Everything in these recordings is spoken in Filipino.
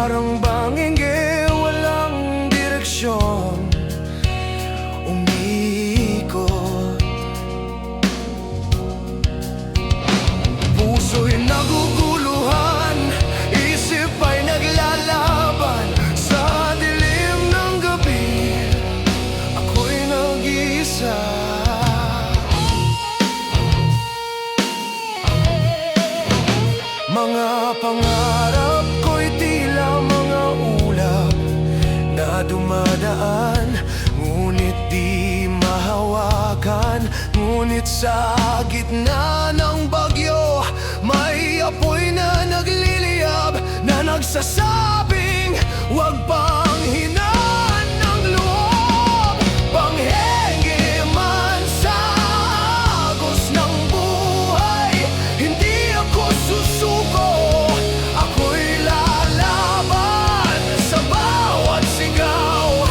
Parang bangenge, walang direksyon, umiikot. Puso'y naguguluhan, isip ay naglalaban. Sa dilim ng gabi, ako'y nag-iisa. Mga pangarap ko'y tila mga ulap na dumadaan, ngunit di mahawakan. Ngunit sa gitna ng bagyo, may apoy na nagliliyab, na nagsasabing huwag pang hinaan ng loob. Panghenge man sa agos ng buhay, hindi ako susuko. Ako'y lalaban sa bawat sigaw,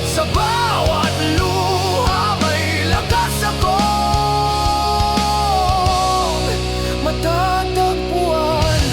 sa bawat luha. May lakas akong matatagpuan.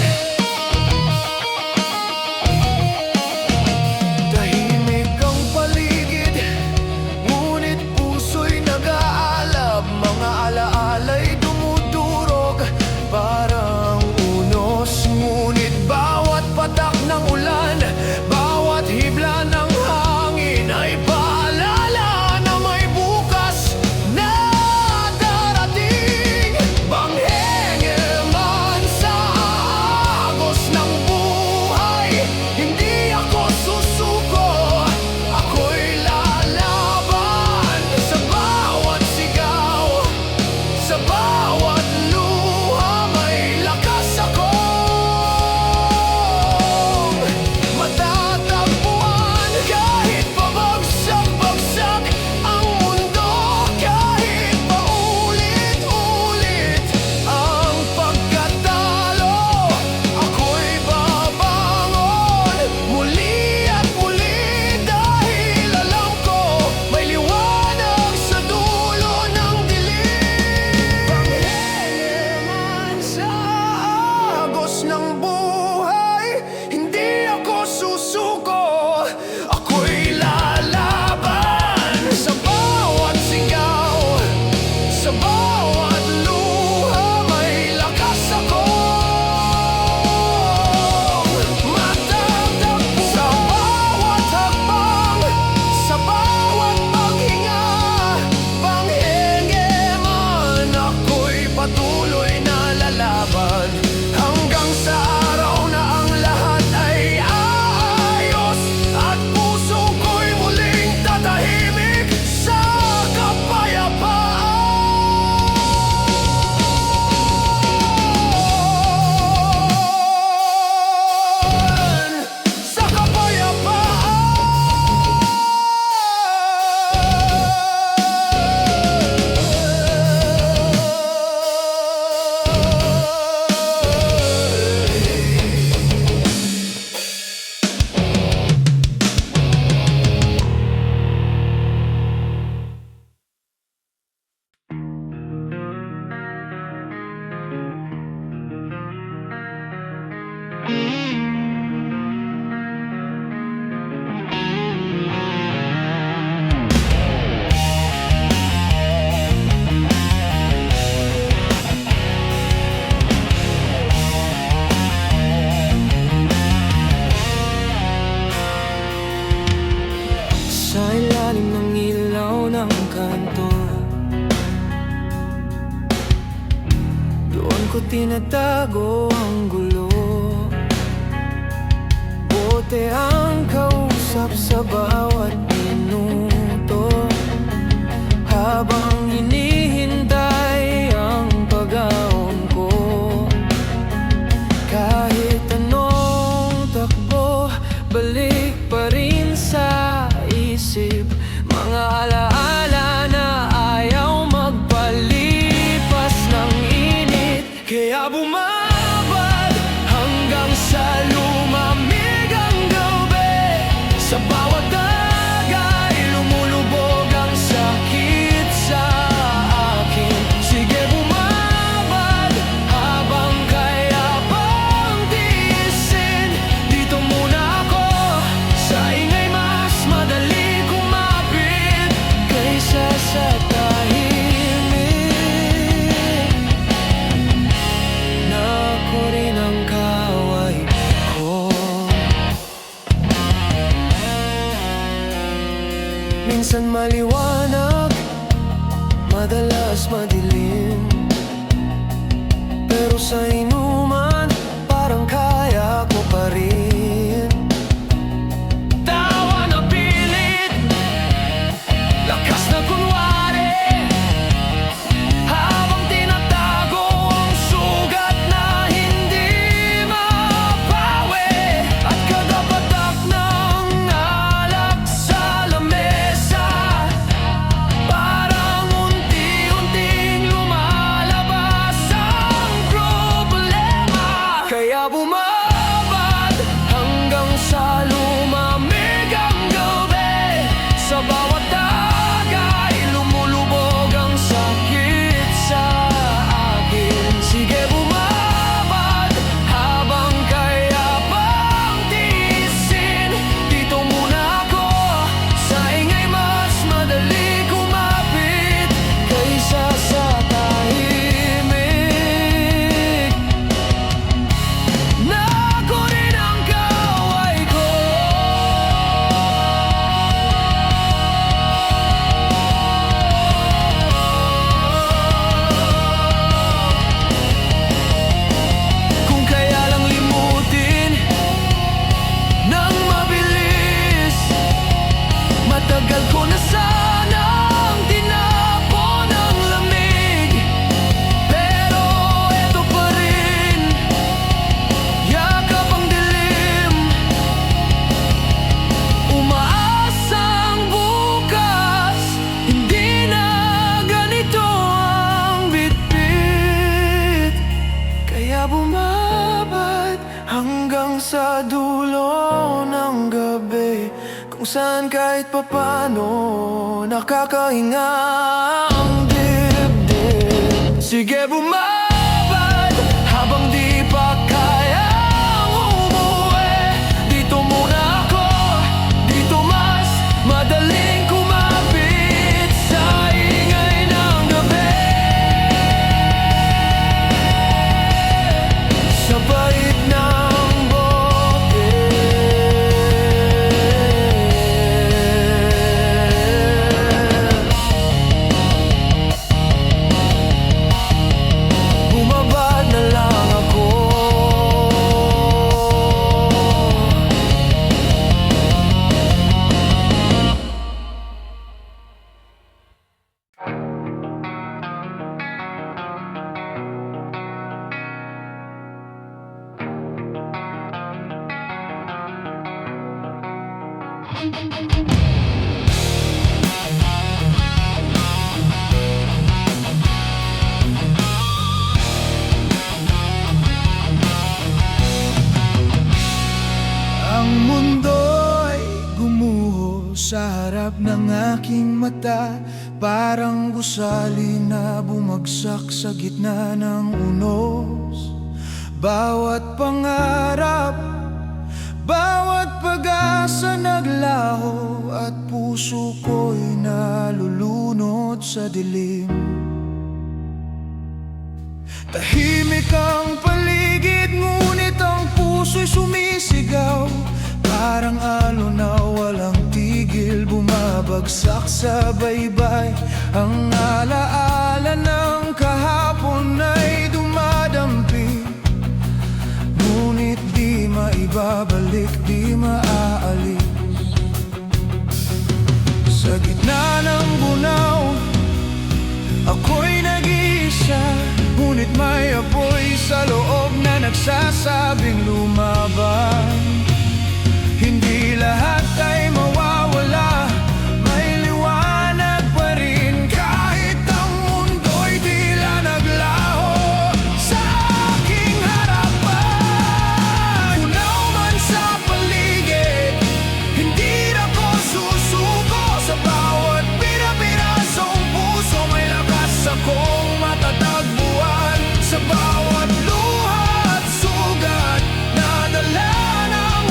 minsan maliwanag, madalas madilim. Pero sa inuman, parang kaya ko pa rin. Tawa na pilit, lakas na kunwari, habang tinatago ang sugat na hindi mapawi. At kada patak ng alak sa lamesa, parang unti-unting lumalabas ang problema. Kaya bumabad hanggang sa lumamig ang gabi. Sa bawat tagay lumulubog ang sakit sa akin. Sige bumabad habang kaya pang tiisin. Dito muna ako, sa ingay mas madali kumapit kaysa sa tahimik. Na ako rin ang kaway ko. Kung kaya lang limutin nang mabilis, matagal ko na sanang tinapon ang lamig. Pero eto pa rin, yakap ang dilim. Umaasang bukas, hindi na ganito ang bitbit. Kaya bumabad hanggang sa dulo ng gabi, kung saan kahit papano nakakahinga ang dibdib. Sige bumabad habang di pa kayang umuwi. Dito muna ako, dito mas madaling kumapit sa ingay ng gabi. Sa bait ng bote, bumabad na lang ako. Ang mundo'y gumuho sa harap ng aking mata, parang gusali na bumagsak sa gitna ng unos. Bawat pangarap, bawat pag-asa naglaho, at puso ko'y nalulunod sa dilim. Tahimik ang paligid, ngunit ang puso'y sumisigaw. Parang alon na walang tigil, bumabagsak sa baybay. Ang alaala ng kahapon ay dumadampi, ngunit di maibabalik, di maaalis. Sa gitna ng bunaw, ako'y nag-iisa, ngunit may apoy sa loob na nagsasabing lumaban. Hindi lahat ay mawawala, may liwanag pa rin kahit ang mundo'y tila naglaho sa aking harapan. Punaw man sa paligid, hindi na ko susuko. Sa bawat pira-pirasong puso, may lakas akong matatagpuan. Sa bawat luha at sugat na dala ng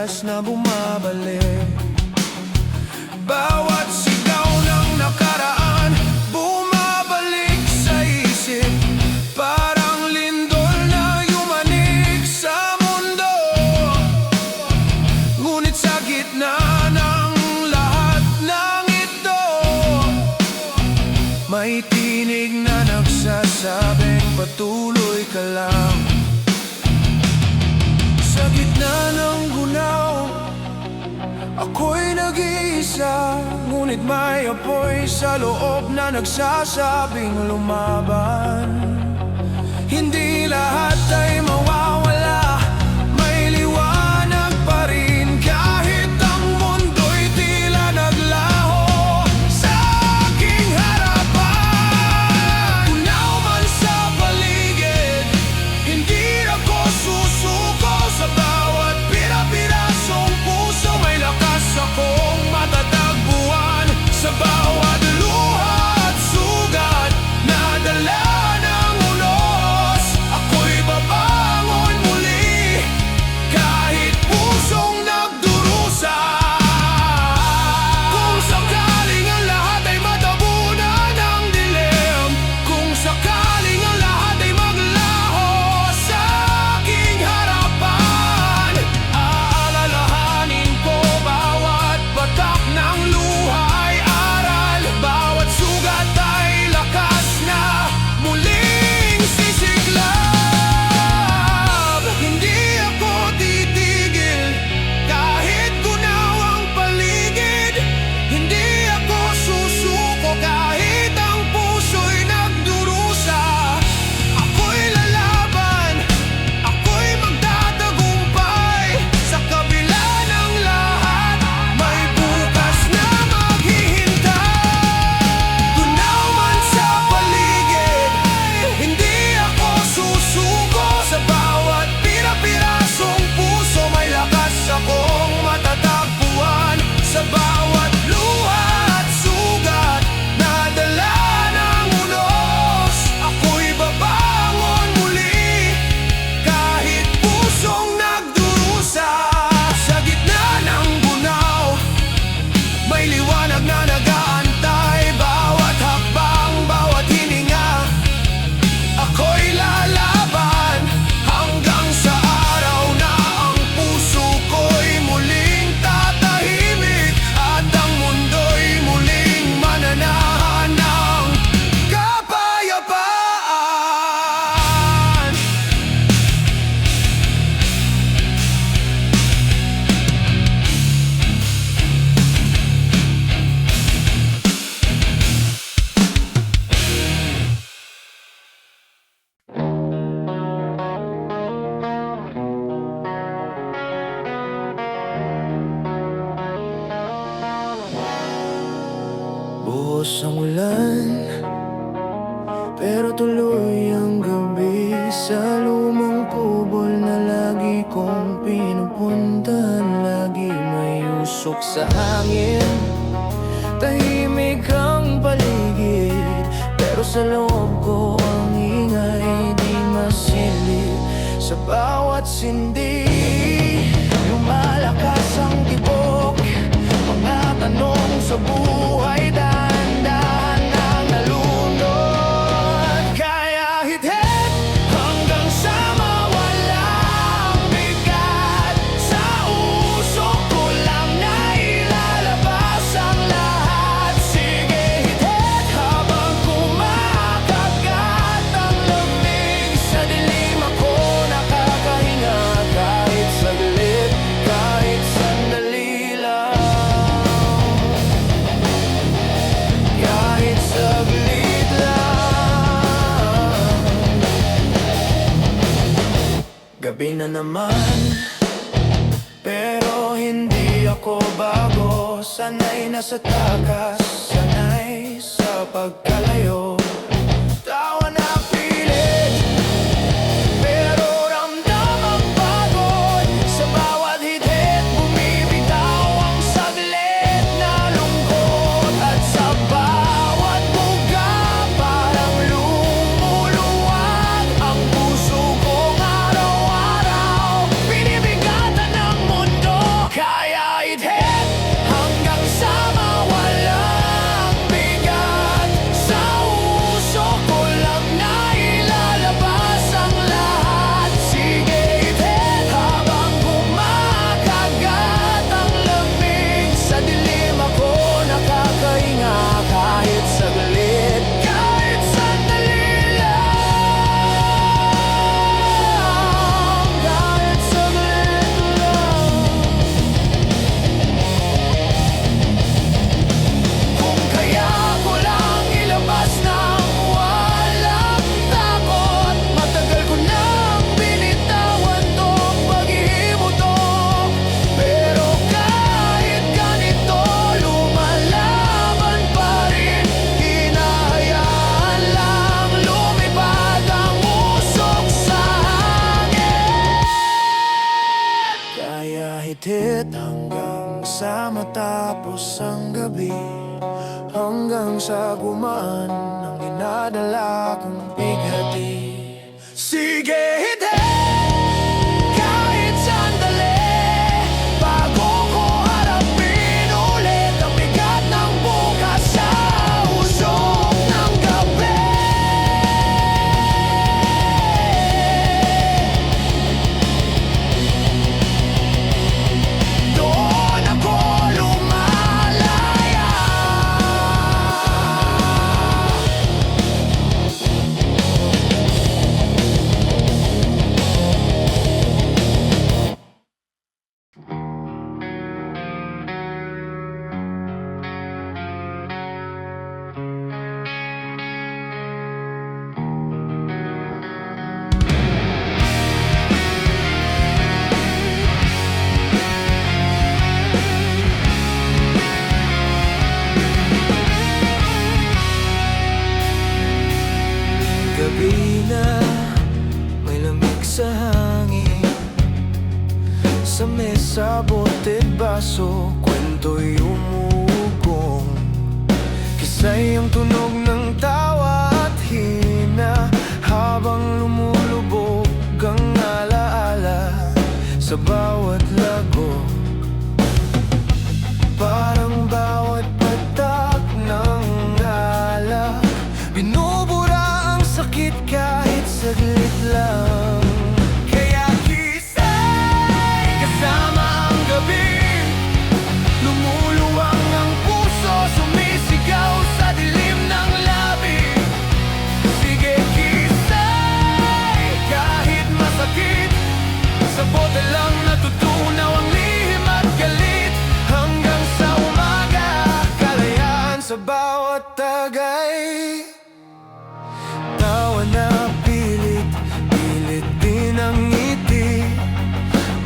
oras na bumabalik. Bawat sigaw ng nakaraan bumabalik sa isip. Parang lindol na yumanig sa mundo. Ngunit sa gitna ng lahat ng ito, may tinig na nagsasabing patuloy ka lang. Sa gitna ng gunaw, ako'y nag-iisa. Ngunit may apoy sa loob na nagsasabing lumaban. Hindi lahat ay mawawala, may liwanag pa rin. Kahit ang mundo'y tila naglaho sa aking harapan. Tunaw man sa paligid, hindi ako susuko. Sa bawat pira-pirasong puso, may lakas akong matatagpuan. Sa bawat luha at sugat na dala ng unos, ako'y babangon muli kahit pusong nagdurusa. Kung sakaling ang lahat ay matabunan ng dilim, kung sakaling ang lahat ay maglaho sa aking harapan, aalalahanin ko bawat batak ng luha ay aral. Bawat sugat ay lakas na muling sisiklab. Hindi ako titigil kahit gunaw ang paligid. Hindi ako susuko kahit ang puso'y nagdurusa. Ako'y lalaban, ako'y magtatagumpay. Sa kabila ng lahat, may bukas na maghihintay. Tunaw man sa paligid, hindi ako susuko. Sa bawat pira-pirasong puso, may lakas akong matatagpuan. Sa bawat luha at sugat na dala ng unos, ako'y babangon muli kahit pusong nagdurusa. Sa gitna ng gunaw, may liwanag na nag-aantay. Bawat hakbang, bawat hininga, ako'y lalaban hanggang sa araw na ang puso ko'y muling tatahimik at ang mundo'y muling mananahan ng kapayapaan. Buhos ang ulan, pero tuloy ang gabi. Sa lumang kubol na lagi kong pinupuntahan, lagi may usok sa hangin. Tahimik ang paligid, pero sa loob ko ang ingay di masilip. Sa bawat sindi, lumalakas ang tibok. Mga tanong sa buhay, dahan-dahan ang nalunod. Kaya hit-hit hanggang sa mawala ang bigat. Sa usok ko lang na ilalabas ang lahat. Sige, hit-hit habang kumakagat ang lamig. Sa dilim ako nakakahinga kahit saglit, kahit sandali lang. Kahit saglit lang. Gabi na naman, pero hindi ako bago. Sanay na sa takas, sanay sa pagkalayo. Tawa na pilit, pero ramdam ang pagod. Sa bawat hit-hit, bumibitaw ang saglit na lungkot. At sa bawat buga, parang lumuluwag ang puso kong araw-araw. Binibigatan ng mundo sa matapos ang gabi, hanggang sa gumaan ang dinadala kong bighati. Sige, hindi kahit sandali, bago ko harapin ulit ang bigat ng bukas sa usok ng gabi. Doon ako lumalaya. Gabi na, may lamig sa hangin, sa mesa, bote't baso, kwento'y umugong. Kisa'y ang tunog ng tawa at hina, habang lumulubog ang alaala sa bawat lago. Parang bawat patak ng alak, binubura ang sakit kahit saglit lang. Kaya kisa'y kasama ang gabi, lumuluwang ang puso, sumisigaw sa dilim ng labi. Sige, kisa'y kahit masakit, sa bote lang natutunaw ang lihim at galit, hanggang sa umaga, kalayaan Sa bawat tagay, tawa na pilit, pilit din ang ngiti.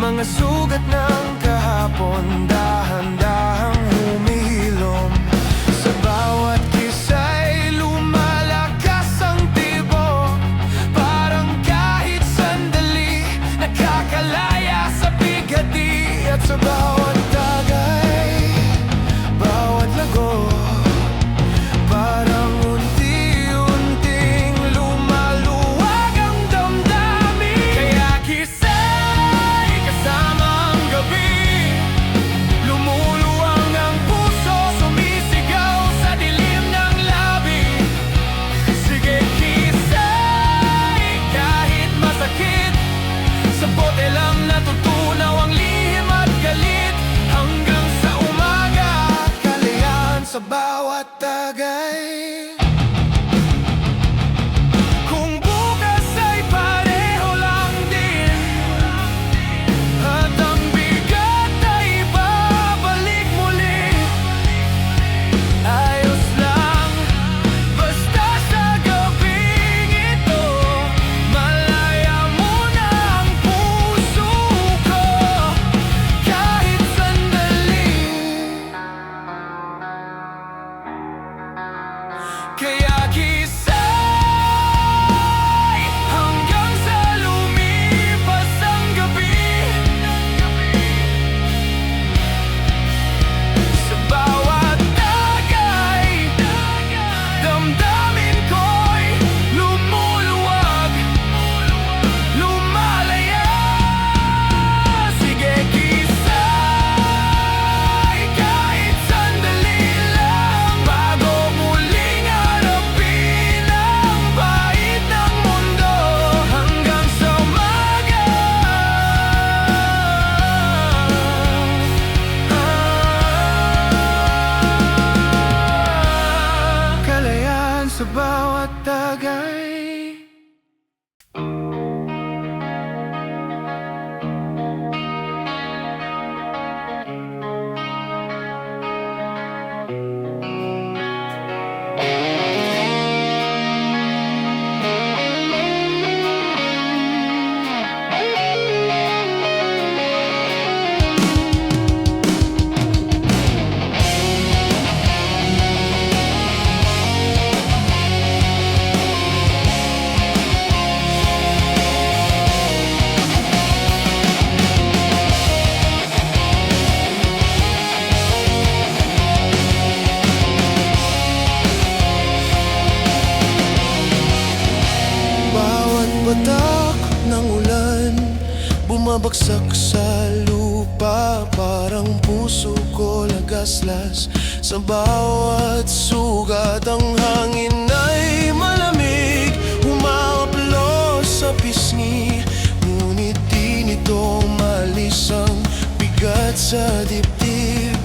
Mga sugat ng kahapon, dahan-dahang humihilom. Sa bawat kisa'y lumalakas ang tibok, parang kahit sandali nakakalaya sa bighati. At sa bawat tagay, bawat lago, parang unti-unting lumaluwag ang damdamin. Kaya kisa'y kasama ang gabi, patak ng ulan bumabagsak sa lupa, parang puso ko lagaslas. Sa bawat sugat ang hangin ay malamig, humahaplos sa pisngi, ngunit di nito malis ang bigat sa dibdib.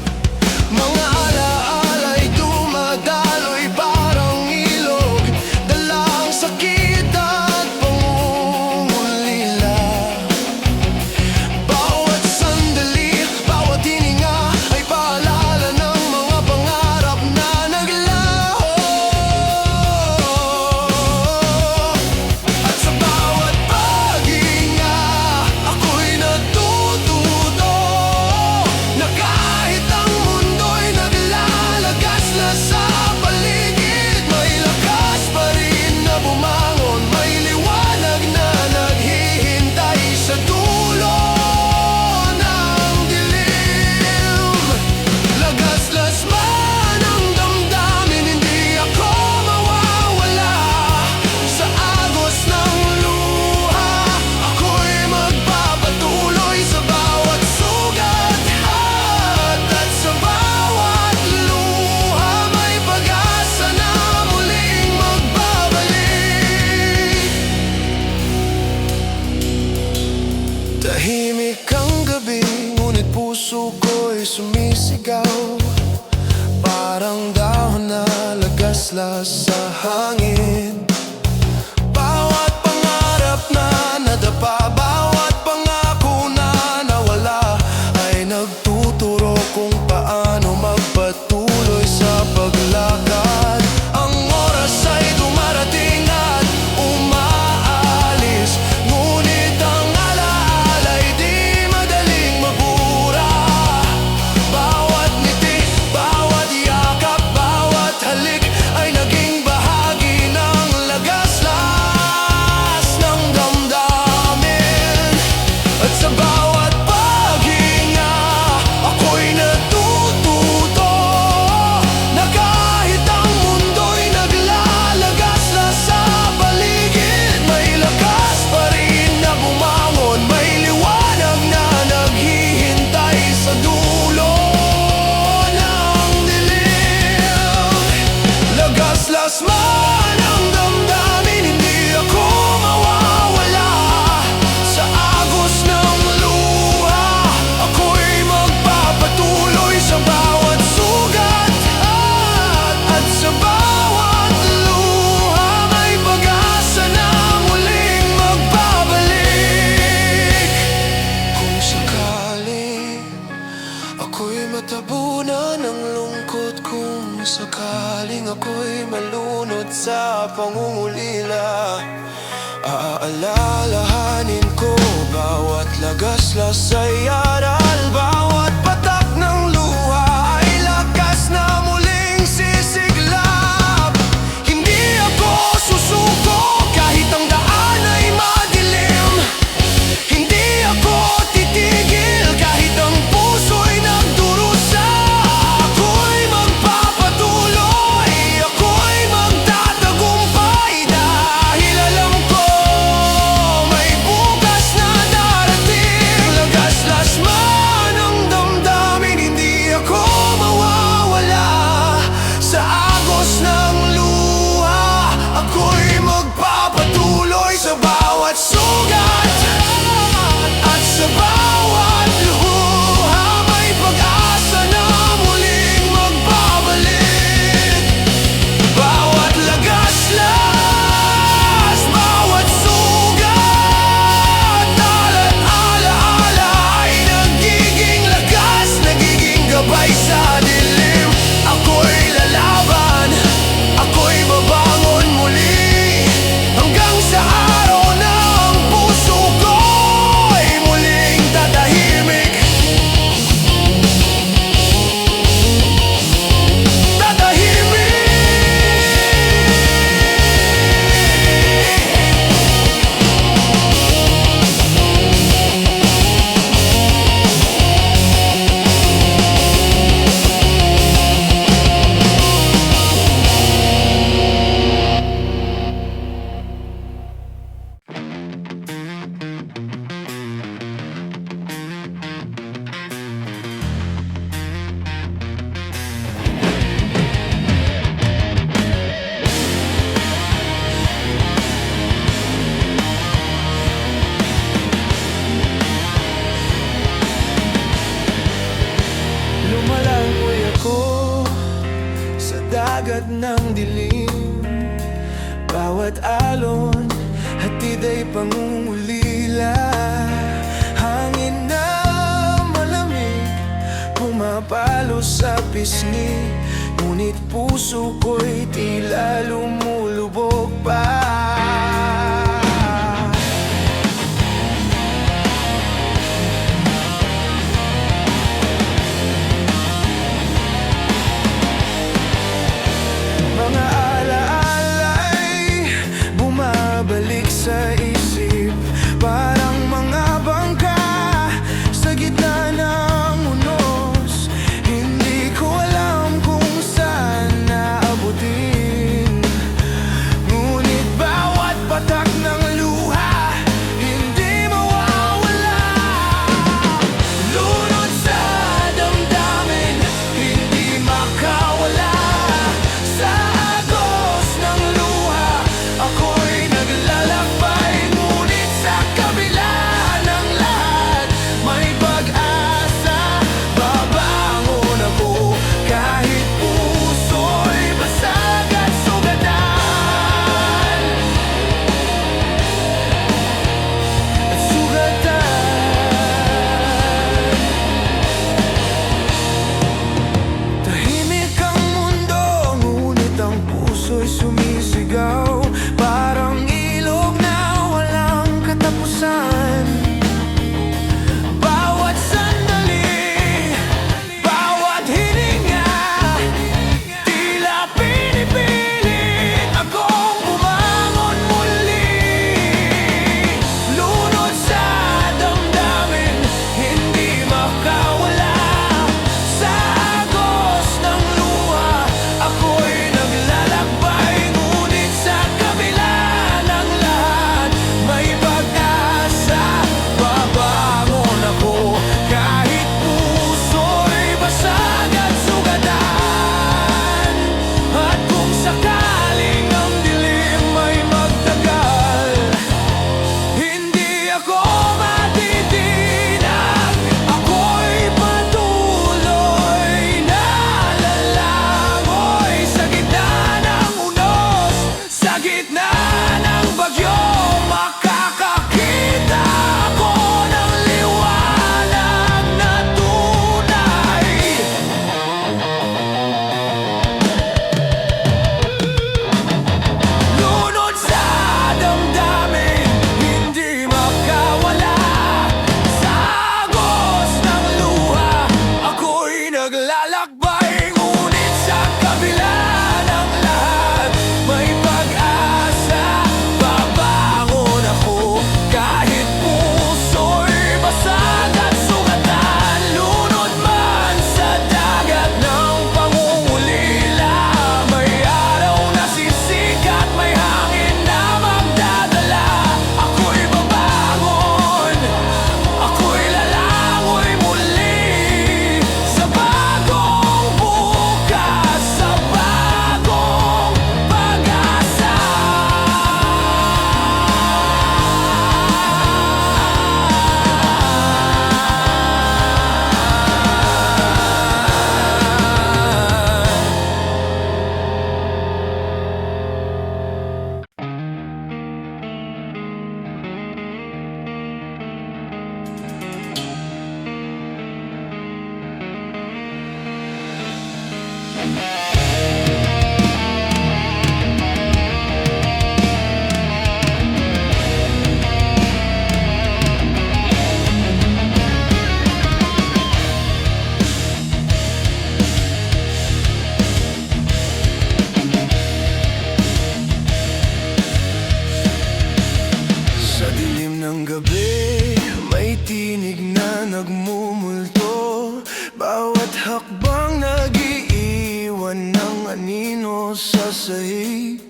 Mga alaala'y dumadaloy parang ilog, dalang sakit at pangungulila. Bawat sandali, bawat hininga ay paalala ng mga pangarap na naglaho. At sa bawat paghinga, ako'y natututo na kahit ang mundo'y naglalagas na sa paligid, may lakas pa rin na bumangon, may liwanag na naghihintay sa dulo ng dilim. Lagaslas man ang damdamin, hindi ako mawawala sa agos ng luha. Ako'y magpapatuloy sa bawat sugat at sa bawat luha, may pag-asa na muling magbabalik. Tahimik ang gabi, ngunit puso ko'y sumisigaw, parang dahon na lagaslas sa hangin. Bawat pangarap na nadapa, bawat pangako na nawala, ay nagtuturo kung paano magpatuloy sa paglakad. Ang oras ay dumarating at umaalis, ngunit ang alaala'y di madaling mabura. Bawat ngiti, bawat yakap, bawat halik ay naging bahagi ng lagaslas ng damdamin. At sa bawat paghinga, ako'y natututo na kahit ang mundo'y naglalagas na sa paligid, may lakas pa rin na bumangon, may liwanag na naghihintay sa dulo ng dilim. Lagaslas man ang damdamin, hindi ako mawawala sa agos ng luha. Ako'y magpapatuloy sa bawat sugat at sa bawat luha, may pag-asa na muling magbabalik. Kung sakaling ako'y matabunan ng lungkot, kung sakaling ako'y malunod sa pangungulila, aalalahanin ko bawat lagaslas ay aral, bawat patak ng luha ay lakas na muling sisiglap. Hindi ako susuko kahit ang daan ay madilim, hindi ako titigil kahit ang puso'y nagdurusa. Ako'y magpapatuloy, ako'y magtatagumpay, dahil alam ko may bukas na darating. Lagaslas man dagat ng dilim. Bawat alon, hatid ay pangungulila. Hangin na malamig, pumapalo sa pisngi. Ngunit puso ko'y tila lumulubog pa. Mga alaala'y bumabalik sa isip. Parang mga bangka sa gitna ng unos. Hindi ko alam kung saan naabutin. Ngunit bawat patak ng luha hindi mawawala. Lunod sa damdamin, hindi makawala. Sa agos ng luha, ako'y naglalakbay. Ngunit sa kabila ng lahat, may pag-asa. Babangon ako kahit puso'y basag at sugatan. Tahimik ang mundo, ngunit ang puso'y sumisigaw. Parang ilog na walang katapusan. Bawat sandali, bawat hininga, tila pinipilit akong bumangon muli. Lunod sa damdamin, hindi makawala. Sa agos ng luha, ako'y naglalakbay. Ngunit sa kabila ng lahat, may pag-asa. Babangon ako kahit puso'y basag at sugatan. At kung sakaling ang dilim ay magtagal, hindi ako matitinag. Ako'y patuloy na lalangoy sa gitna ng unos. Sa gitna ng bagyo, makakakita ako ng liwanag na tunay. Lunod sa damdamin, hindi makawala. Sa agos ng luha, ako'y naglalakbay. Ngunit sa kabila ng lahat, may pag-asa. Babangon ako kahit puso'y basag at sugatan. Lunod man sa dagat ng pangungulila, may araw na sisikat, may hangin na magdadala. Ako'y babangon, ako'y lalangoy muli sa bagong bukas, sa bagong pag-asa. Sa dilim ng gabi, may tinig na nagmumulto. Bawat hakbang nag-iiwan ng anino sa sahig.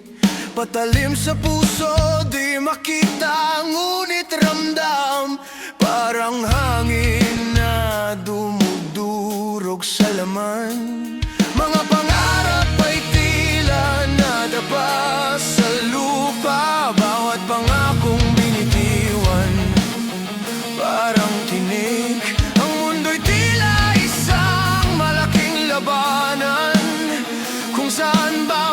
Patalim sa puso, di makita, ngunit ramdam. Parang hangin na dumudurog sa laman. Mga pangarap ay tila nadapa sa lupa. Bawat pangakong binitiwan, parang tinig. Ang mundo'y tila isang malaking labanan, kung saan ba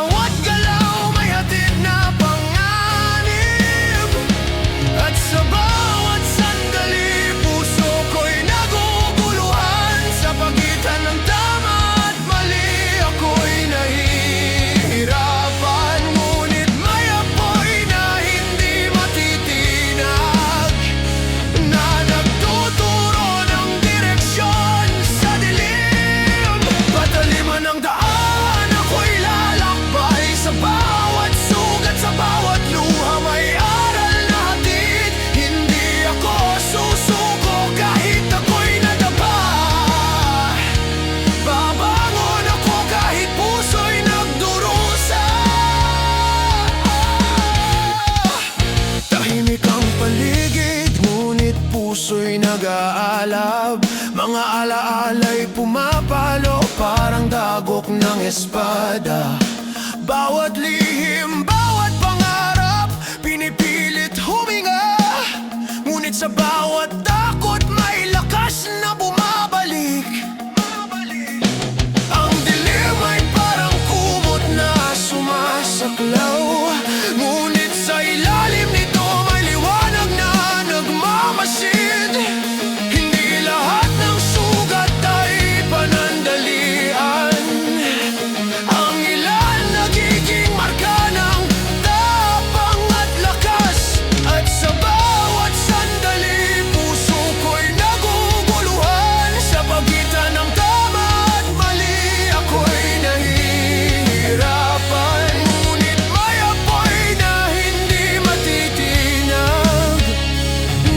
nag-aalab. Mga alaala'y pumapalo parang dagok ng espada. Bawat lihim, bawat pangarap, pinipilit huminga. Ngunit sa bawat takot may lakas na bumabalik. Ang dilim ay parang kumot na sumasaklaw. Ngunit sa ilalim nito may liwanag na nagmamasid. Hindi lahat ng sugat ay panandalian. Ang ilan nagiging marka ng tapang at lakas. At sa bawat sandali puso ko'y naguguluhan. Sa pagitan ng tama at mali ako'y nahihirapan. Ngunit may apoy na hindi matitinag,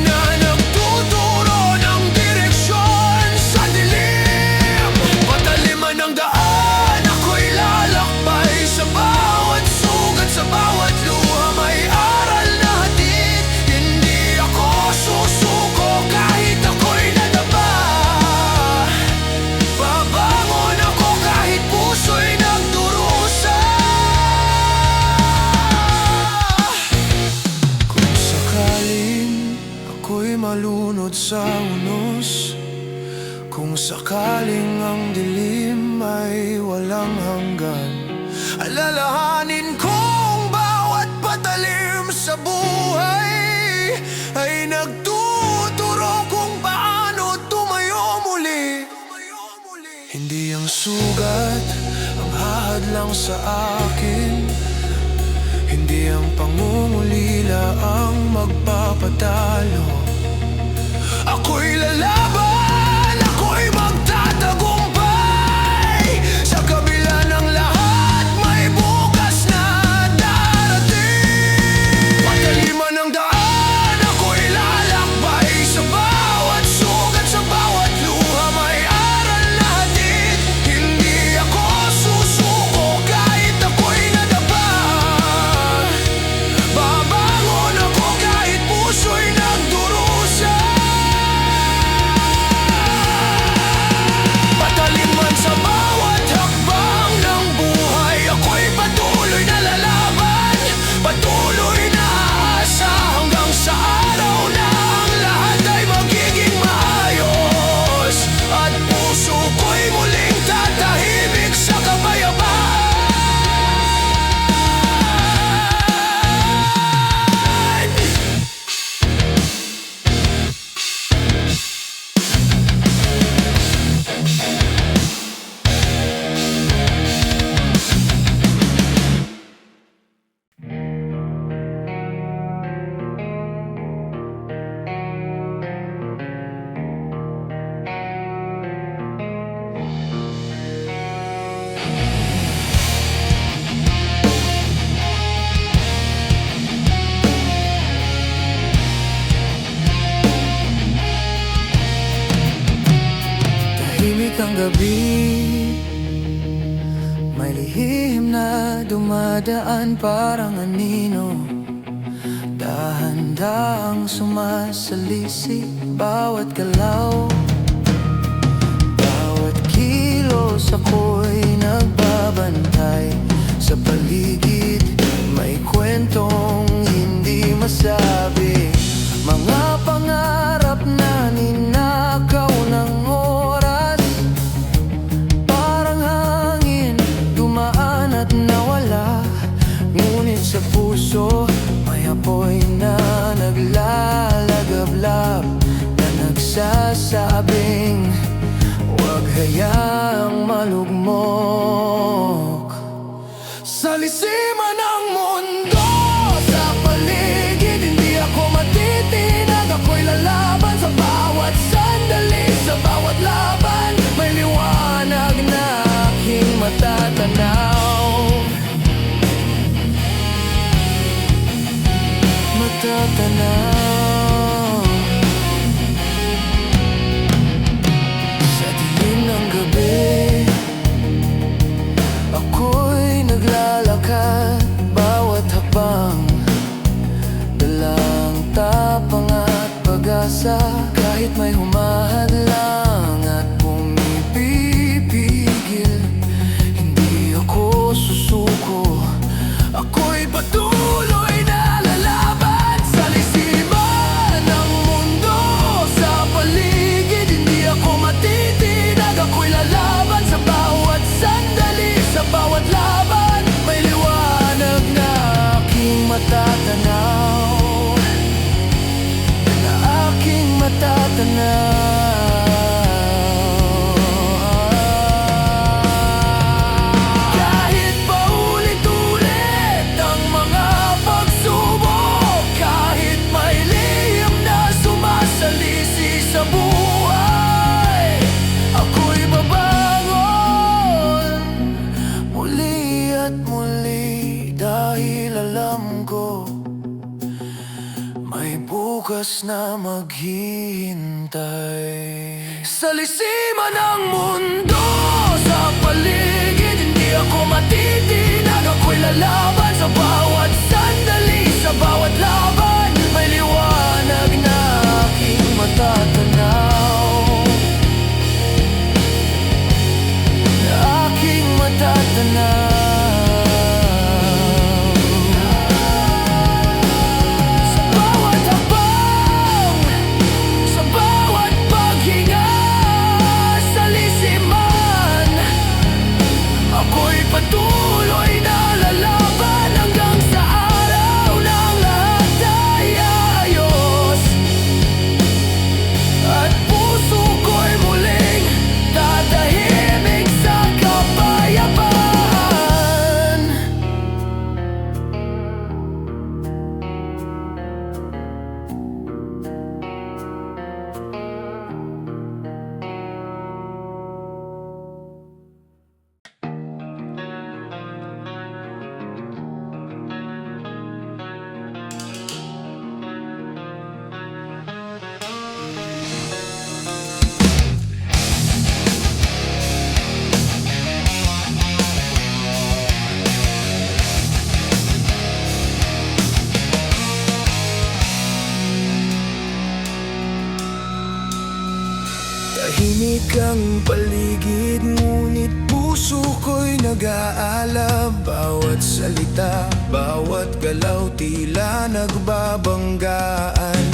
na nagtuturo ng direksyon sa dilim. Pataliman ng daan ako'y lalakbay. Sa bawat sugat, sa bawat luha may aral na hatid. Hindi ako susuko kahit ako'y nadapa. Babangon ako kahit puso'y nagdurusa. Kung sakaling ako'y malunod sa unos, kung sakaling ang dilim ay walang hanggan, alalahanin kong bawat patalim sa buhay ay nagtuturo kung paano tumayo muli. Hindi ang sugat ang hahadlang sa akin, hindi ang pangungulila ang magpapatalo. Ako'y lalaban, ako'y magtatagumpay. Sa kabila ng lahat may bukas na darating. Pataliman ng daan ako'y lalakbay. Sa bawat sugat, sa bawat luha may aral na hatid. Hindi ako susuko kahit ako'y nadapa. Babangon ako kahit puso'y nagdurusa. Pataliman sa bawat hakbang ng buhay ako'y patuloy na lalaban. Patuloy na aasa hanggang sa araw na ang lahat ay magiging maayos. At puso ko'y muling tatahimik sa kapayapaan. Tahimik ang gabi, may lihim na dumadaan parang anino. Dahan-dahang sumasalisi bawat galaw. Bawat kilos ako'y nagbabantay. Sa paligid may kwentong hindi masabi. Mga pangarap na ninakaw ng oras, parang hangin dumaan at nawala. Ngunit sa puso may apoy na naglalagablab, na nagsasabing huwag hayaang malugmok. Sa lisiman ng mundo, sa paligid hindi ako matitinag. Ako'y lalaban sa bawat sandali, sa bawat laban may liwanag na aking matatanaw. Matatanaw. Sa dilim ng gabi ako'y naglalakad, bawat hakbang dalang tapang at pag pag-asa. Kahit may humahadlang at pumipipigil, hindi ako susuko. Ako'y patuloy na lalaban sa lisiman ng mundo. Sa paligid, hindi ako matitinag. Ako'y lalaban sa bawat sandali, sa bawat laban. May liwanag na aking matatanaw, na aking matatanaw. Kahit paulit-ulit ang mga pagsubok, kahit may lihim na sumasalisi sa buhay, ako'y babangon muli at muli. Dahil alam ko may bukas na maghihintay. Sa lisiman ng mundo, sa paligid, hindi ako matitinag. Ako'y lalaban sa bawat sandali, sa bawat laban. May liwanag na aking matatanaw, na aking matatanaw. Patuloy na lalaban hanggang sa araw ng lahat ay ayos. At puso ko'y muling tatahimik sa kapayapaan. Tahimik ang paligid, ngunit puso ko'y nag-aalab. Bawat salita, bawat galaw, tila nagbabanggaan.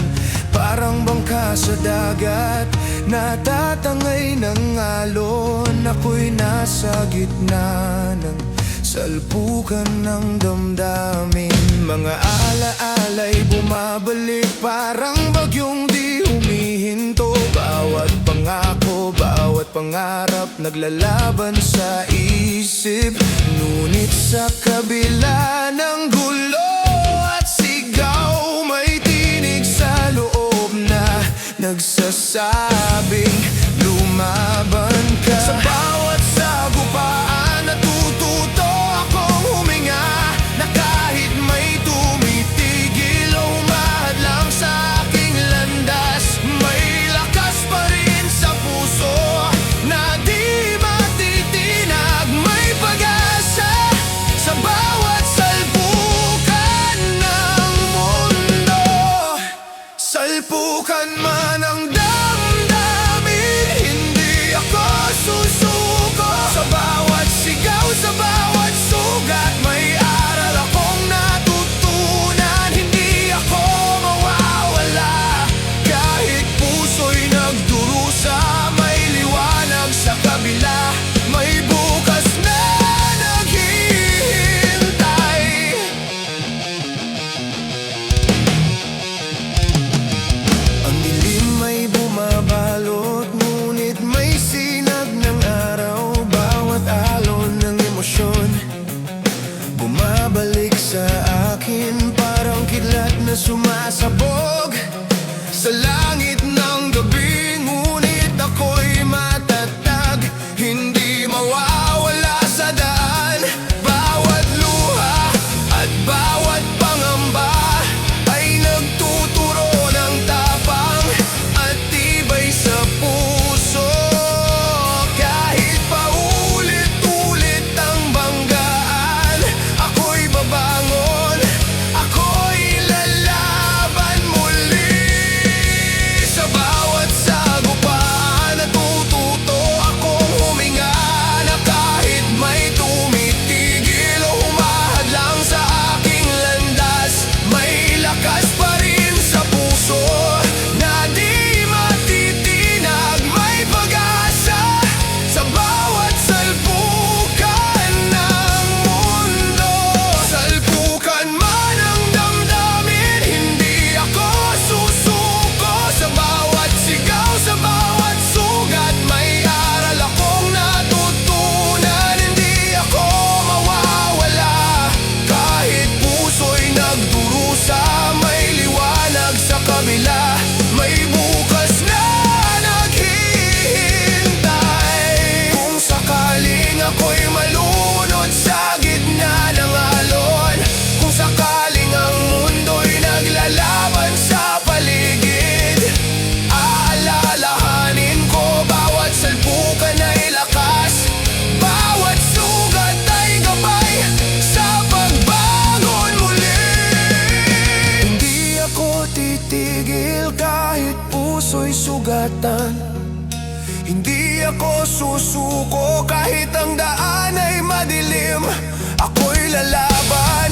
Parang bangka sa dagat, natatangay ng alon. Ako'y nasa gitna ng salpukan ng damdamin. Mga alaala'y bumabalik, parang bagyong di humihinto. Bawat pangako, bawat pangarap, naglalaban sa isip. Ngunit sa kabila ng gulo at sigaw, may tinig sa loob na nagsasabing lumaban ka. Sa bawat sagupaan, natututo akong huminga, na kahit may tumitigil o umahadlang sa aking landas, may lakas pa rin sa puso na di matitinag. May pag-asa sa bawat salpukan ng mundo. Salpukan man ang damdamin, hindi ako susuko. Sa bawat sigaw, sa bawat sugat, may aral akong natutunan. Hindi ako mawawala. Kahit puso'y nagdurusa, may liwanag sa kabila. May bukas na naghihintay. Ang dilim may bumabalot, ngunit may sinag ng araw. Bawat alon ng emosyon bumabalik sa akin, parang kidlat na sumasabog sa langit ng gabi. Ngunit ako'y matatag, hindi mawawala sa daan. Bawat luha at bawat pangamba ay nagtuturo ng tapang at tibay sa puso. Kahit paulit-ulit ang banggaan, ako'y babangon, ako'y lalaban muli. titigil kahit puso'y sugatan. Hindi ako susuko kahit ang daan ay madilim. Ako'y lalaban,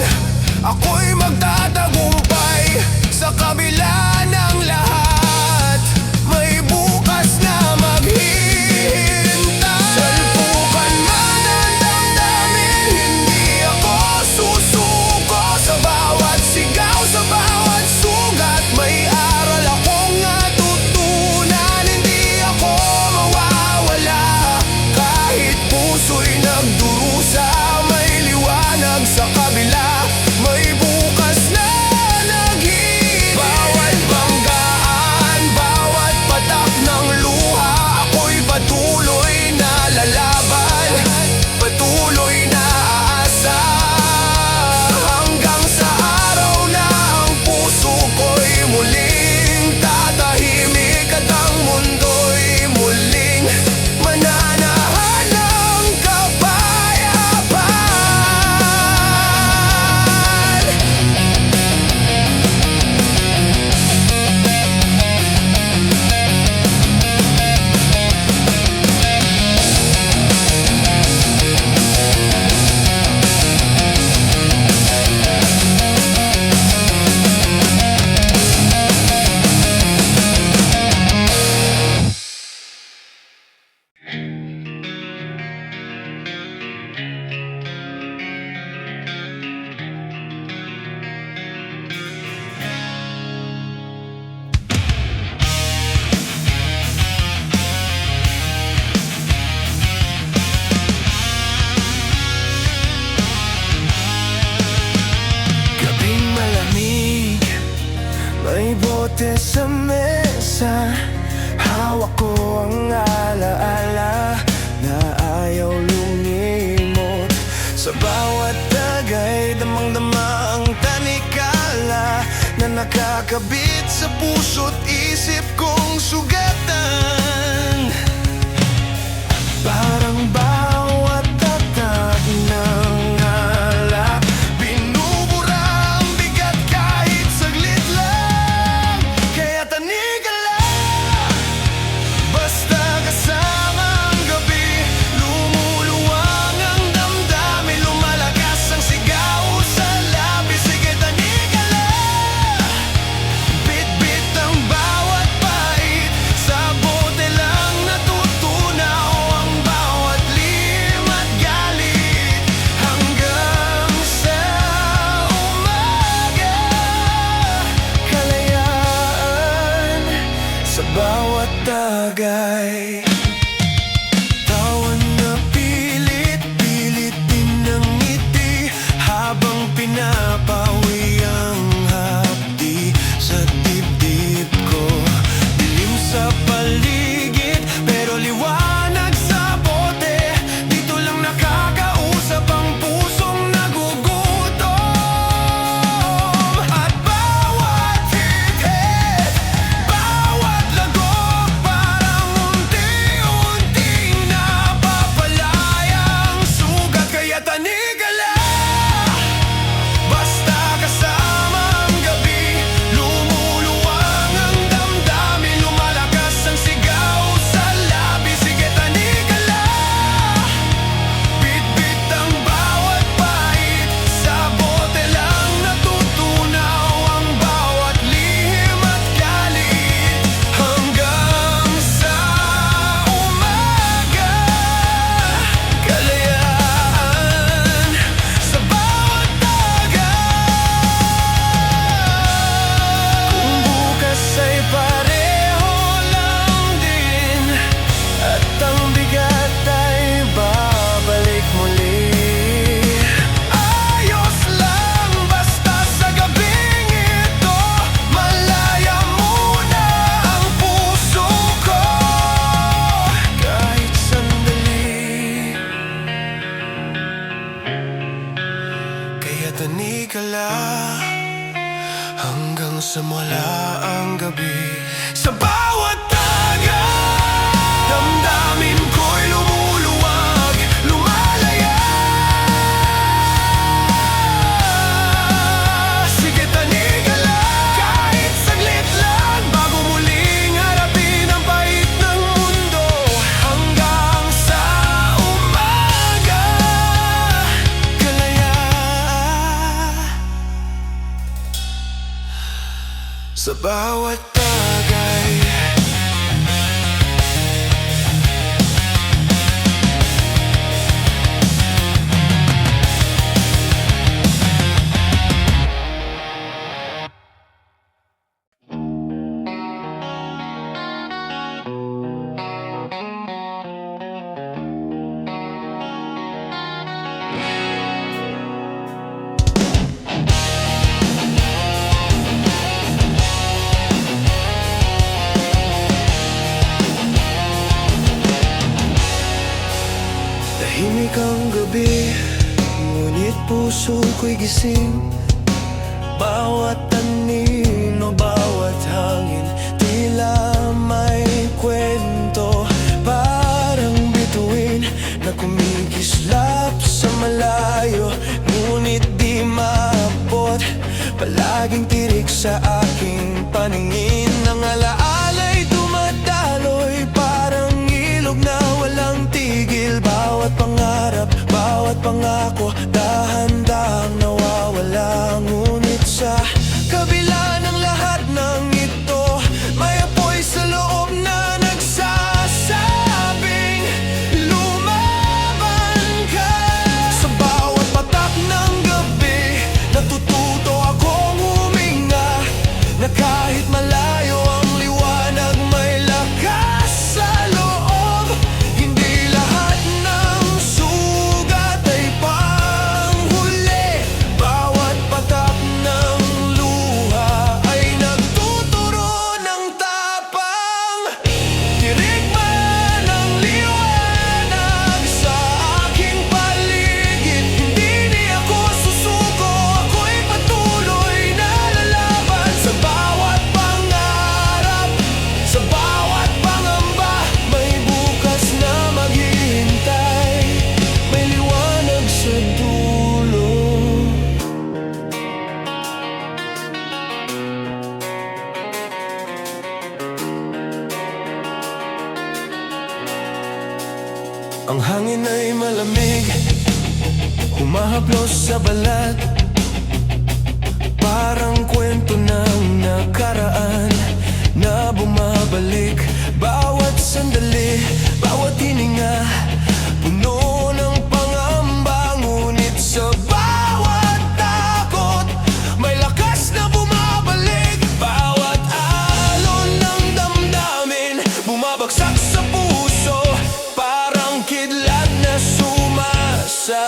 ako'y magtatagumpay. Sa kabila ng lahat, may bukas na maghihintay. Salpukan man ang damdamin, hindi ako susuko. Sa bawat sigaw, sa bawat sugat, may aral akong natutunan. Hindi ako mawawala kahit puso'y nagdurusa. May liwanag sa kabila, may bukas na naghihintay. Bawat banggaan, bawat patak ng luha, ako'y patuloy na lalaban, patuloy na aasa. Hanggang sa araw na ang puso ko'y muling tatahimik at ang mundo'y muling mananahan ng kapayapaan. Gabing malamig, may bote sa mesa. Hawak ko ang alaala na ayaw lumimot. Sa bawat tagay, damang-dama ang tanikala na nakakabit sa puso't isip kong sugatan. Parang bawat tatak ng alak, binubura ang bigat kahit saglit lang. Kaya tanig ka lang, basta kasama ang gabi. Lumuluwang ang damdamin, lumalakas ang sigaw sa labi. Sige, tanig ka lang, bit-bit ang bawat pait. Sa bote lang natutunaw ang bawat lim at galit. Hanggang sa umaga, kalayaan sa bawat tagay. Tawan na pilit, pilit din ng ngiti, habang pinapawi ang hapdi sa dibdib ko. Dilim sa paligid, pero liwanag sa bote. Dito lang nakakausap ang pusong nagugutom. At bawat hit-hit, bawat lagok, parang unti-unting napapalayang sugat. Kaya tanig ka lang, basta kasama ang gabi. Lumuluwang ang damdamin, lumalakas ang sigaw sa labi. Sige, tanig ka lang, bit-bit ang bawat pait. Sa bote lang natutunaw ang bawat lihim at galit. Hanggang sa umaga, kalayaan sa bawat tagay. Kung bukas ay pareho lang din, at ang bigat ay babalik muli, ayos lang basta sa gabing ito. Malaya muna ang puso ko kahit sandali. Kaya tanig ka lang hanggang sa mula ang gabi. Sa bawat tagay, damdamin ko'y lumuluwag, lumalaya. Sige, tanig ka lang kahit saglit bawat bagay. Tahimik ang gabi, ngunit puso ko'y gising. Bawat anino, bawat hangin, tila may kwento. Parang bituin na kumikislap sa malayo, ngunit di maabot. Palaging tirik sa aking paningin, ang alaala'y dumadaloy, parang ilog na walang tigil. Bawat pangarap, bawat pangako, dahan-dahang nawawala. Ngunit sa kabila ng lahat ng ito, may apoy sa loob na nagsasabing lumaban ka. Sa bawat patak ng gabi, natututo akong huminga, na kahit malayo ang liwanag, may lakas sa loob. Hindi lahat ng sugat ay panghuli. Bawat patak ng luha ay nagtuturo ng tapang. Tirik man ang liwanag sa aking paligid, hindi ako susuko, ako'y patuloy na lalaban. Sa bawat pangarap, sa bawat pangamba, may bukas na maghihintay, may liwanag sa dulo. Ang hangin ay malamig, humahaplos sa balat, parang kwento ng nakaraan na bumabalik. Bawat sandali, bawat hininga, puno ng pangamba. Ngunit sa bawat takot, may lakas na bumabalik. Bawat alon ng damdamin, bumabagsak sa puso, parang kidlat na sumasabog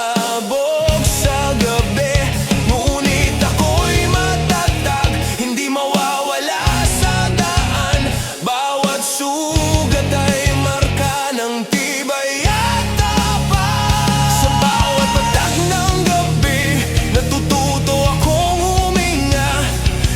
sa gabi. Ngunit ako'y matatag, hindi mawawala sa daan. Bawat sugat ay marka ng tibay at tapat. Sa bawat patak ng gabi, natututo akong huminga,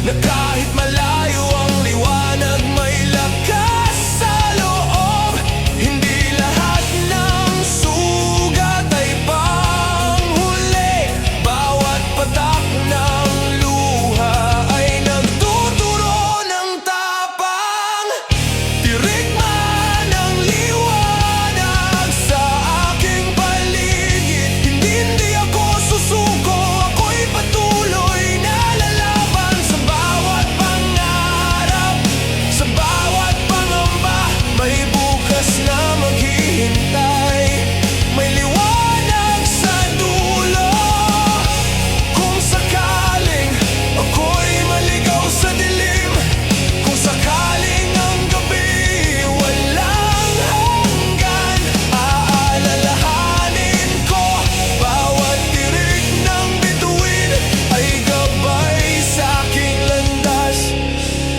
na kahit malayo ang liwanag, may lakas sa loob. Hindi lahat ng sugat ay panghuli. Bawat patak ng luha ay nagtuturo ng tapang. Tirik man ang liwanag sa aking paligid, hindi ako susuko, ako'y patuloy na lalaban. Sa bawat pangarap, sa bawat pangamba, may bukas na maghihintay, may liwanag sa dulo. Kung sakaling ako'y maligaw sa dilim, kung sakaling ang gabi walang hanggan, aalalahanin ko bawat tirik ng bituin ay gabay sa aking landas,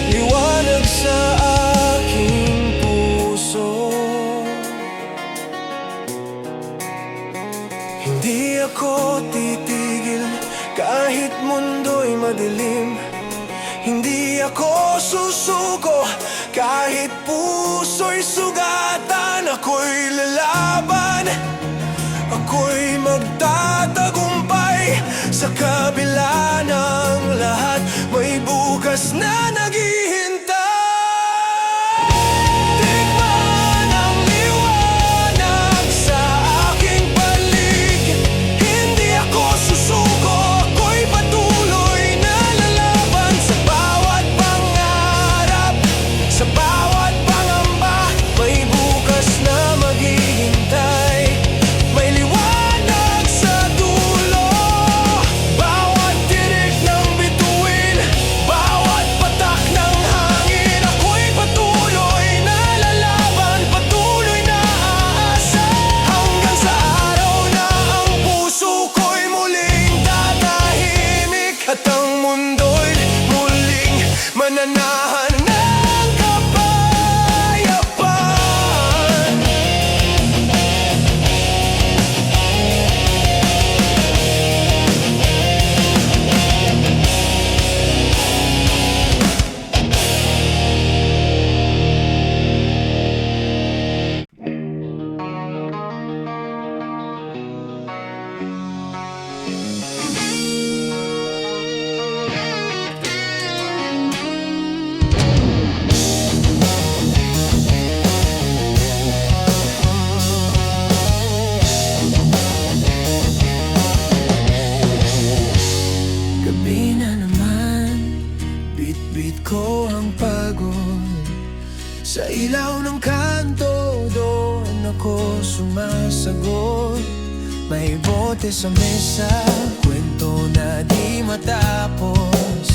liwanag sa aking puso. Hindi ako titigil kahit mundo'y madilim, hindi ako susuko kahit puso'y sugatan. Ako'y lalaban, ako'y magtatagumpay. Sa kabila ng lahat, may bukas na naghihintay. Tikman ang liwanag sa aking paligid, hindi ako susuko, ako'y patuloy na lalaban. Sa bawat pangarap, naman ng kapayapaan. Gabi na naman, bit-bit ko ang pagod. Sa ilaw ng kanto, doon ako sumasagot. May bote sa mesa, kwento na di matapos.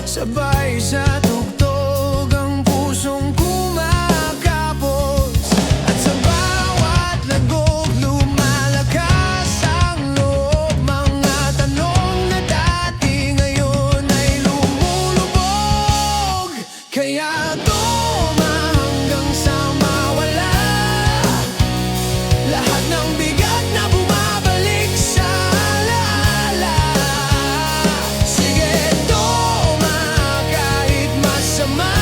Sabay sa tugtog ang pusong kumakapos. At sa bawat lagok lumalakas ang loob. Mga tanong na dati ngayon ay lumulubog. Kaya tuma hanggang sa mawala lahat ng bigat na bumabalik sa alaala. Sige, tuma kahit masama.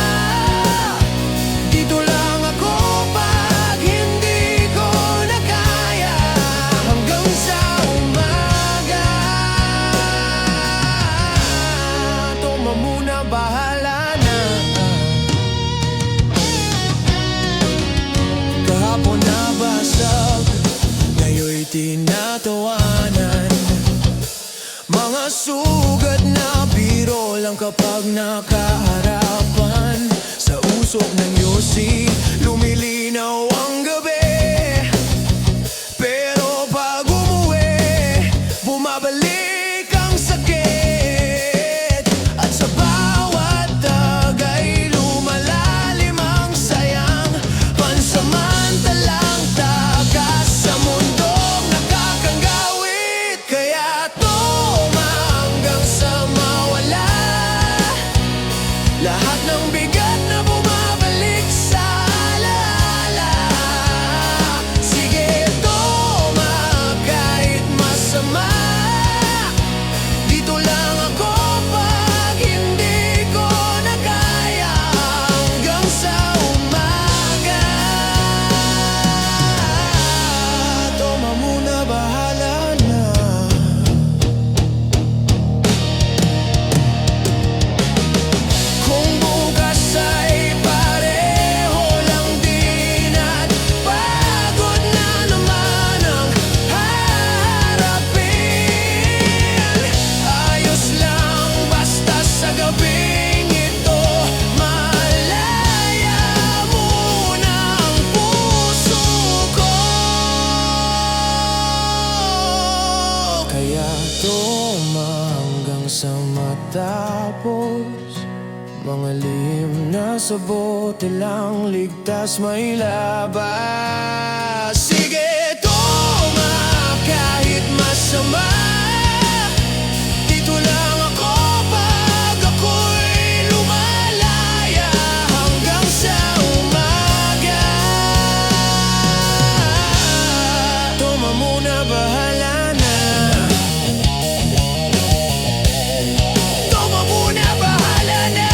Dito lang ako pag hindi ko na kaya. Hanggang sa umaga. Tuma muna, bahala na. Kahapon nabasag, ngayon'y tinatawanan. Mga sugat na biro lang kapag nakaharapan. Sa usok ng yosi, lumilinaw ang gabi. Pero pag umuwi, bumabalik ang sakit. At sa bawat tagay, lumalalim ang sayang. Pansamantalang takas sa mundong nakakanggawit. Kaya tuma hanggang sa mawala lahat ng bigat na bumabalik sa alaala. Sige, tuma kahit masama. Dito lang ako pag hindi ko na kaya. Hanggang sa umaga. Tuma muna, bahala na. Kung bukas ay pareho lang din at pagod na naman ang harapin, ayos lang basta sa gabing ito malaya muna ang puso ko. Kaya tuma hanggang sa matapos. Mga lihim na sa bote lang, ligtas may labas. Sige, tuma kahit masama. Dito lang ako pag ako'y lumalaya. Hanggang sa umaga. Tuma muna, bahala na. Tuma muna, bahala na.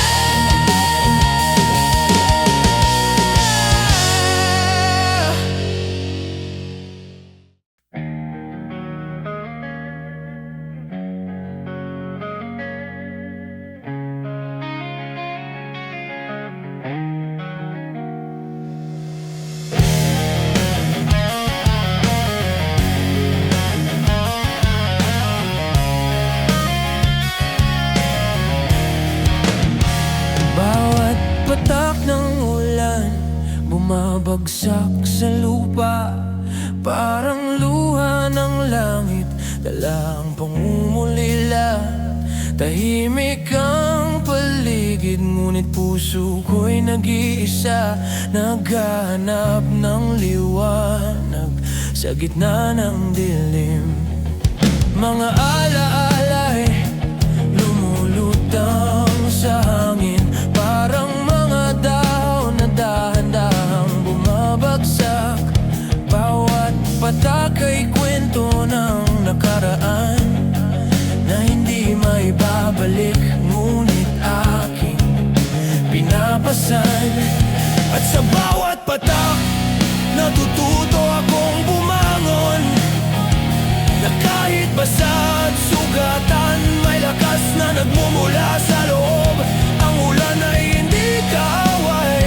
Bawat patak ng ulan bumabagsak sa lupa. Parang luha ng langit, dala ang pangungulila. Tahimik ang paligid, ngunit puso ko'y nag-iisa. Naghahanap ng liwanag sa gitna ng dilim. Mga alaala'y lumulutang sa hangin. kalabasan. At sa bawat patak, natututo akong bumangon, na kahit basa at sugatan, may lakas na nagmumula sa loob. Ang ulan ay hindi kaaway,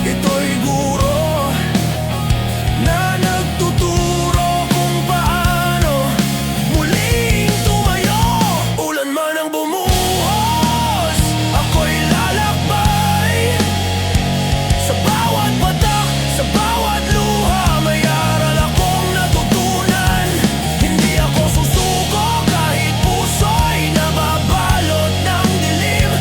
ito'y guro na nagtuturo kung paano muling tumayo. Ulan man ang bumuhos, ako'y lalakbay. Sa bawat patak, sa bawat luha, may aral akong natutunan. Hindi ako susuko kahit puso'y nababalot ng dilim.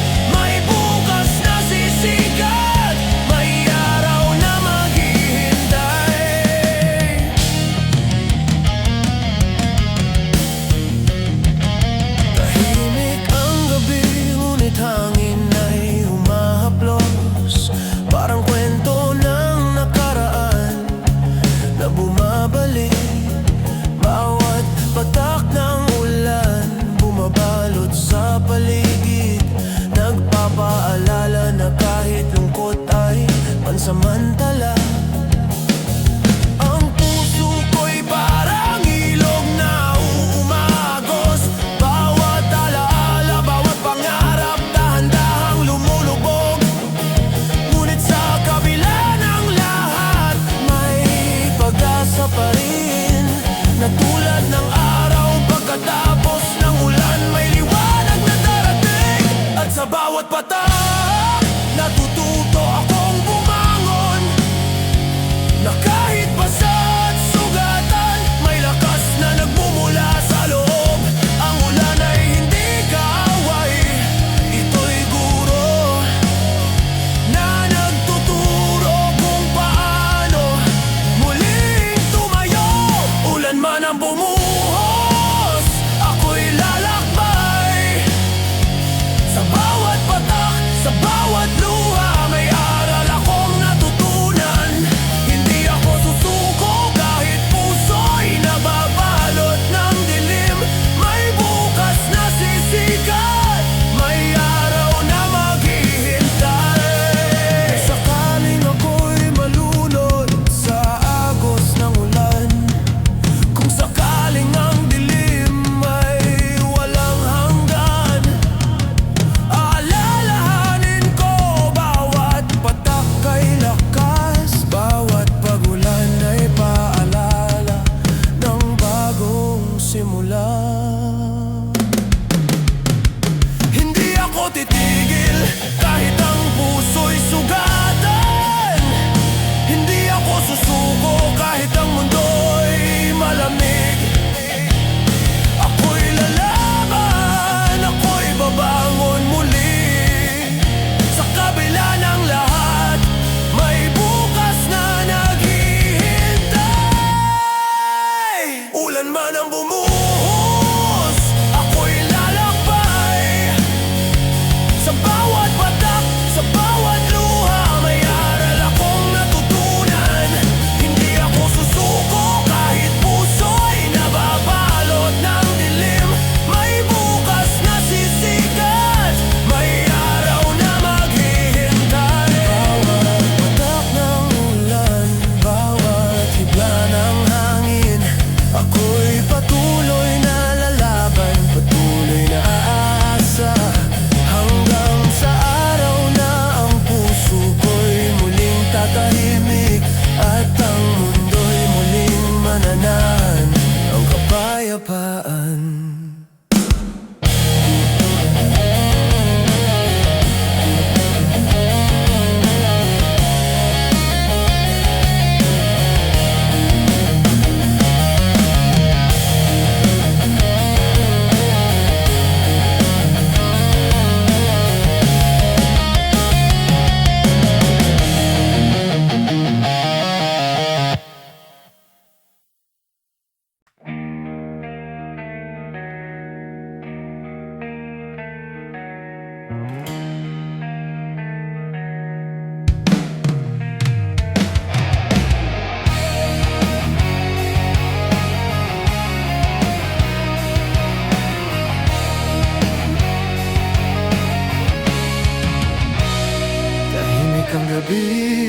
ang gabi,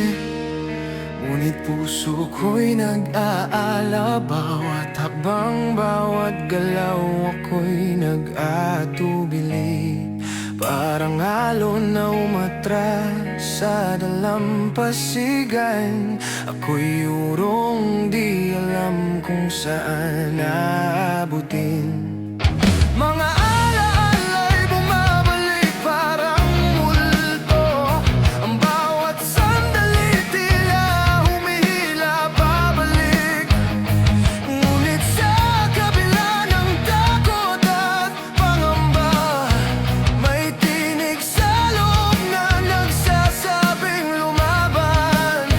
ngunit puso ko'y nag-aala. Bawat hakbang, bawat galaw ako'y nag-atubili. Parang alon na umatras sa dalampasigan. Ako'y urong di alam kung saan aabutin. Mga alaala'y bumabalik parang multo. Ang bawat sandali tila humihila pabalik. Ngunit sa kabila ng takot at pangamba, may tinig sa loob na nagsasabing lumaban.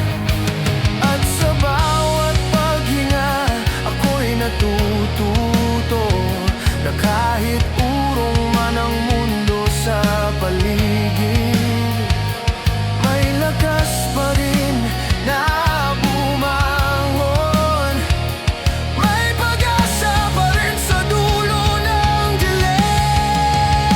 At sa bawat paghinga, ako'y natututo na kahit urong man ang mundo sa paligid, may lakas pa rin na bumangon. May pag-asa pa rin sa dulo ng dilim.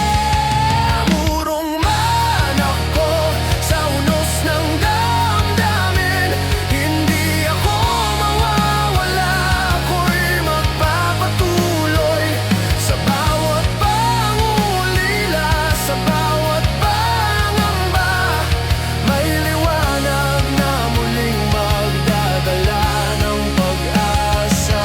Urong man ako sa unos ng damdamin, hindi ako mawawala. Ako'y magpapatuloy sa bawat pangungulila, sa bawat pangamba. May liwanag na muling magdadala ng pag-asa.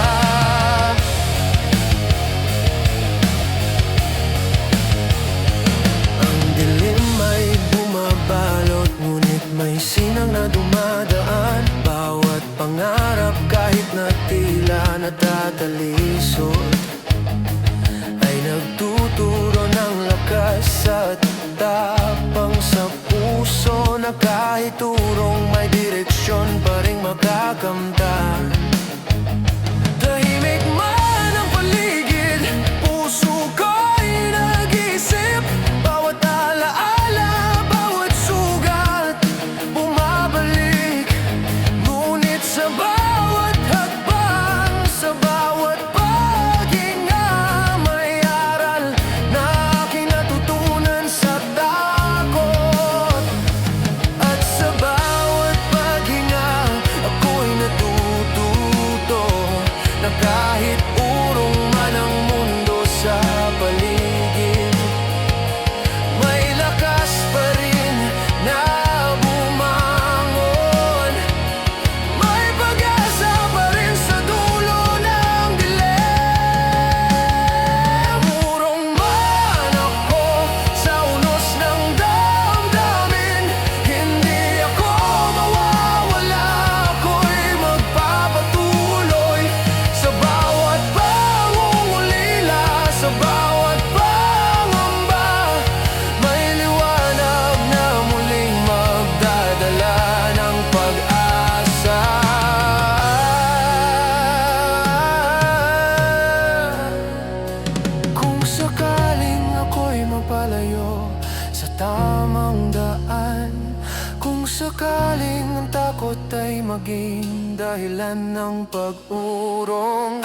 Ang dilim ay bumabalot, ngunit may sinang na dumadaan. Bawat pangarap kahit na tila natatalisod ay nagtuturo ng lakas at tapang sa puso, na kahit urong may direksyon pa ring makakamtan. Tahimik man ang paligid, puso ko'y nag-isip. Bawat alaala, bawat sugat bumabalik. Ngunit sa bawat hakbang, sa bawat paghinga, may aral na aking natutunan sa takot. At sa bawat paghinga, ako'y natututo na kahit urong man ang mundo sa paligid, may lakas pa rin na bumangon. May pag-asa pa rin sa dulo ng dilim. Urong man ako sa unos ng damdamin, hindi ako mawawala. Ako'y magpapatuloy sa bawat pangungulila, sa bawat pangamba. May liwanag na muling magdadala ng pag-asa. Kung sakaling ako'y mapalayo sa tamang daan, kung sakaling ang takot ay maging dahilan ng pag-urong,